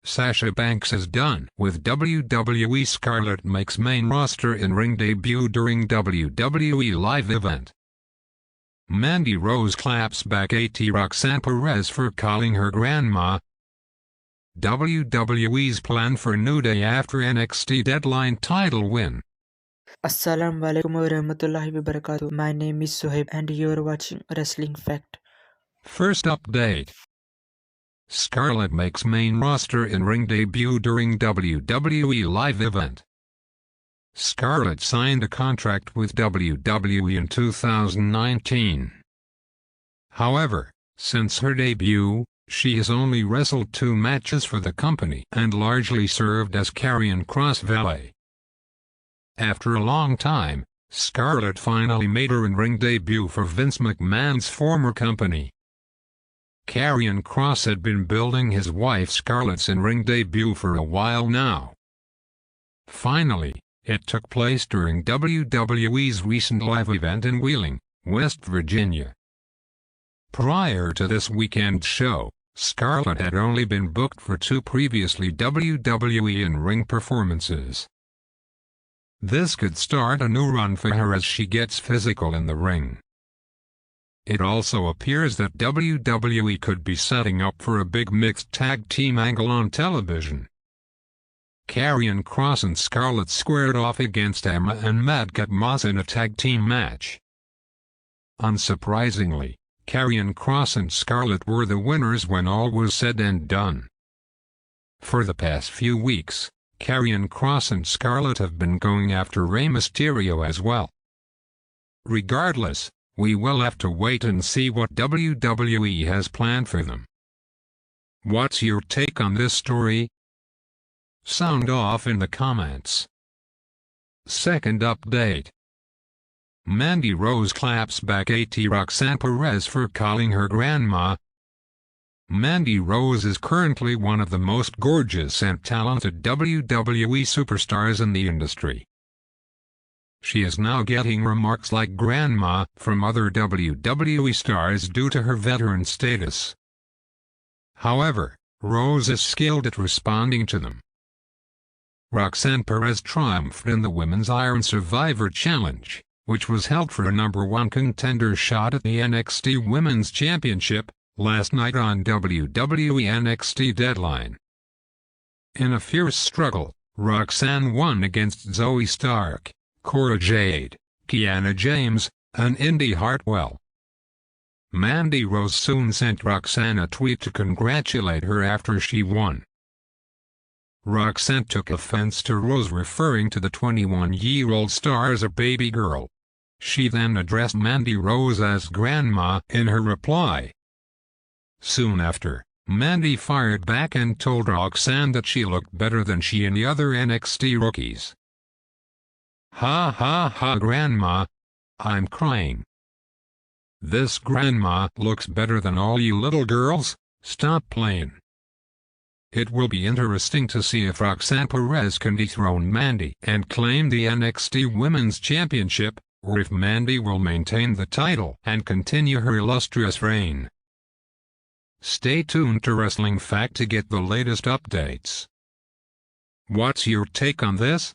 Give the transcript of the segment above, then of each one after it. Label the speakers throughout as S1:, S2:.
S1: Sasha Banks is done with WWE. Scarlett makes main roster in-ring debut during WWE live event. Mandy Rose claps back at Roxanne Perez for calling her grandma. WWE's plan for New Day after NXT Deadline title win.
S2: Assalamualaikum warahmatullahi wabarakatuh. My name is Sohaib and you're watching Wrestling Fact.
S1: First update. Scarlett makes main roster in-ring debut during WWE live event. Scarlett signed a contract with WWE in 2019. However, since her debut, she has only wrestled 2 matches for the company and largely served as Karrion Kross valet. After a long time, Scarlett finally made her in-ring debut for Vince McMahon's former company. Karrion Kross had been building his wife Scarlett's in-ring debut for a while now. Finally, it took place during WWE's recent live event in Wheeling, West Virginia. Prior to this weekend's show, Scarlett had only been booked for 2 previously WWE in-ring performances. This could start a new run for her as she gets physical in the ring. It also appears that WWE could be setting up for a big mixed tag team angle on television. Karrion Kross and Scarlett squared off against Emma and Madcap Moss in a tag team match. Unsurprisingly, Karrion Kross and Scarlett were the winners when all was said and done. For the past few weeks, Karrion Kross and Scarlett have been going after Rey Mysterio as well. Regardless, we will have to wait and see what WWE has planned for them. What's your take on this story? Sound off in the comments. Second update. Mandy Rose claps back at Roxanne Perez for calling her grandma. Mandy Rose is currently one of the most gorgeous and talented WWE superstars in the industry. She is now getting remarks like grandma from other WWE stars due to her veteran status. However, Rose is skilled at responding to them. Roxanne Perez triumphed in the Women's Iron Survivor Challenge, which was held for a #1 contender shot at the NXT Women's Championship, last night on WWE NXT Deadline. In a fierce struggle, Roxanne won against Zoe Stark, Cora Jade, Kiana James, and Indy Hartwell. Mandy Rose soon sent Roxanne a tweet to congratulate her after she won. Roxanne took offense to Rose referring to the 21-year-old star as a baby girl. She then addressed Mandy Rose as grandma in her reply. Soon after, Mandy fired back and told Roxanne that she looked better than she and the other NXT rookies. Ha ha ha, grandma. I'm crying. This grandma looks better than all you little girls. Stop playing. It will be interesting to see if Roxanne Perez can dethrone Mandy and claim the NXT Women's Championship, or if Mandy will maintain the title and continue her illustrious reign. Stay tuned to Wrestling Fact to get the latest updates. What's your take on this?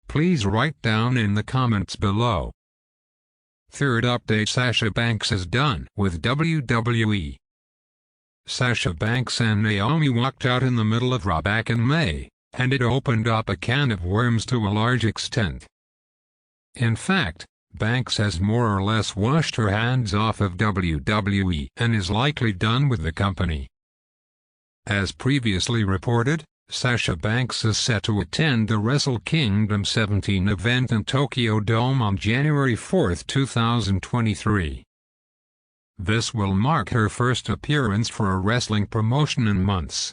S1: Please write down in the comments below. Third update. Sasha Banks is done with WWE. Sasha Banks and Naomi walked out in the middle of Raw back in May, and it opened up a can of worms to a large extent. In fact, Banks has more or less washed her hands off of WWE and is likely done with the company. As previously reported, Sasha Banks is set to attend the Wrestle Kingdom 17 event in Tokyo Dome on January 4, 2023. This will mark her first appearance for a wrestling promotion in months.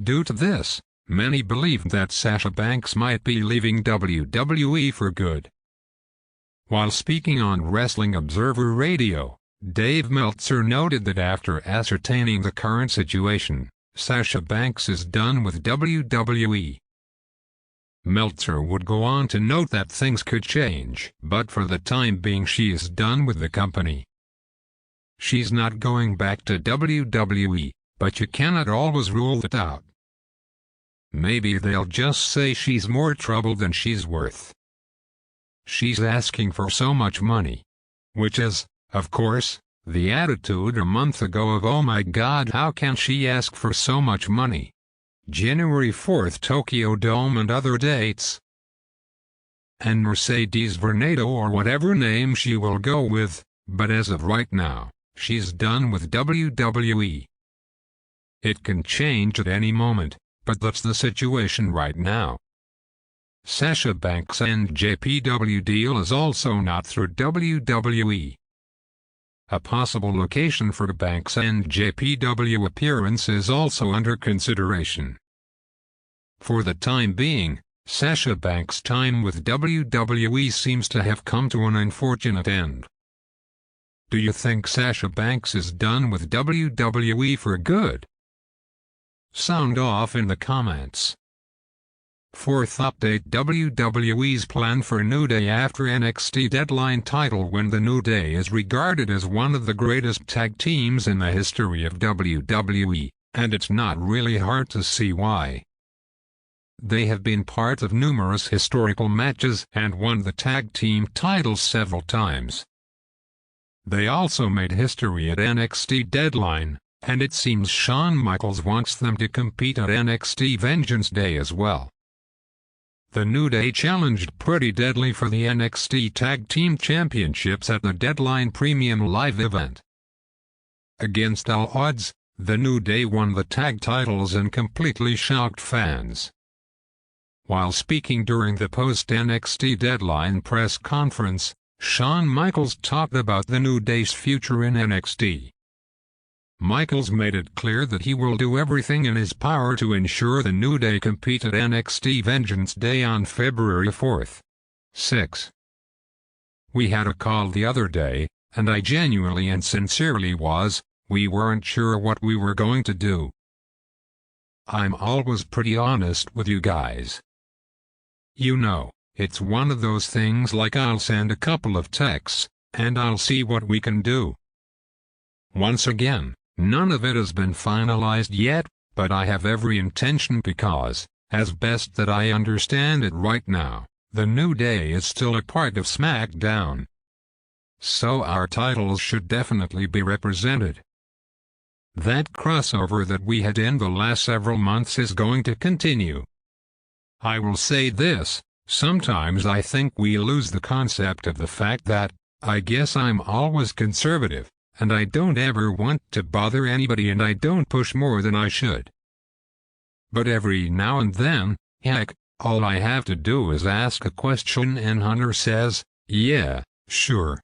S1: Due to this, many believe that Sasha Banks might be leaving WWE for good. While speaking on Wrestling Observer Radio, Dave Meltzer noted that after ascertaining the current situation, Sasha Banks is done with WWE. Meltzer would go on to note that things could change, but for the time being she is done with the company. She's not going back to WWE, but you cannot always rule that out. Maybe they'll just say she's more trouble than she's worth. She's asking for so much money. Which is, of course, the attitude a month ago of "oh my god, how can she ask for so much money?" January 4th, Tokyo Dome and other dates. And Mercedes Varnado, or whatever name she will go with, but as of right now, she's done with WWE. It can change at any moment, but that's the situation right now. Sasha Banks' and JPW deal is also not through WWE. A possible location for Banks' and JPW appearance is also under consideration. For the time being, Sasha Banks' time with WWE seems to have come to an unfortunate end. Do you think Sasha Banks is done with WWE for good? Sound off in the comments. Fourth update: WWE's plan for New Day after NXT Deadline title win. The New Day is regarded as one of the greatest tag teams in the history of WWE, and it's not really hard to see why. They have been part of numerous historical matches and won the tag team titles several times. They also made history at NXT Deadline, and it seems Shawn Michaels wants them to compete at NXT Vengeance Day as well. The New Day challenged Pretty Deadly for the NXT Tag Team Championships at the Deadline Premium Live event. Against all odds, the New Day won the tag titles and completely shocked fans. While speaking during the post-NXT Deadline press conference, Shawn Michaels talked about the New Day's future in NXT. Michaels made it clear that he will do everything in his power to ensure the New Day compete at NXT Vengeance Day on February 4th. 6. We had a call the other day, and I genuinely and sincerely we weren't sure what we were going to do. I'm always pretty honest with you guys. You know, it's one of those things like I'll send a couple of texts, and I'll see what we can do. Once again, none of it has been finalized yet, but I have every intention because, as best that I understand it right now, the New Day is still a part of SmackDown. So our titles should definitely be represented. That crossover that we had in the last several months is going to continue. I will say this, sometimes I think we lose the concept of the fact that, I guess I'm always conservative, and I don't ever want to bother anybody and I don't push more than I should. But every now and then, heck, all I have to do is ask a question and Hunter says, yeah, sure.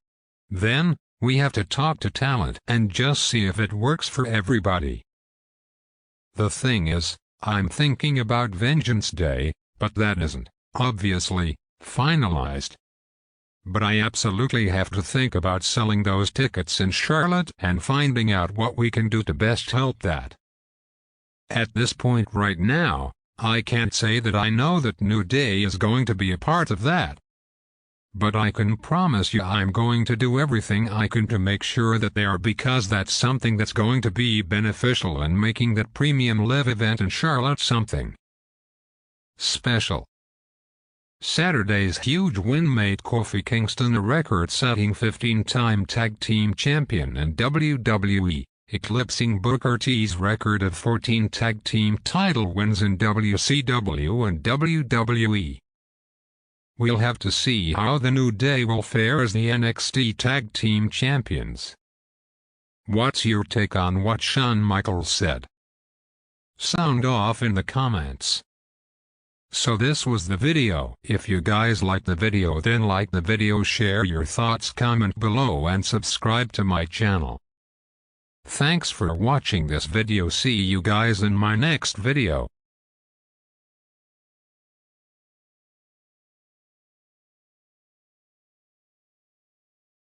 S1: Then, we have to talk to talent and just see if it works for everybody. The thing is, I'm thinking about Vengeance Day, but that isn't, obviously, finalized. But I absolutely have to think about selling those tickets in Charlotte and finding out what we can do to best help that. At this point right now, I can't say that I know that New Day is going to be a part of that. But I can promise you I'm going to do everything I can to make sure that they are, because that's something that's going to be beneficial in making that premium live event in Charlotte something special. Saturday's huge win made Kofi Kingston a record-setting 15-time tag team champion in WWE, eclipsing Booker T's record of 14 tag team title wins in WCW and WWE. We'll have to see how the New Day will fare as the NXT Tag Team Champions. What's your take on what Shawn Michaels said? Sound off in the comments. So this was the video. If you guys like the video, then like the video, share your thoughts, comment below and subscribe to my channel. Thanks for watching this video. See you guys in my next video.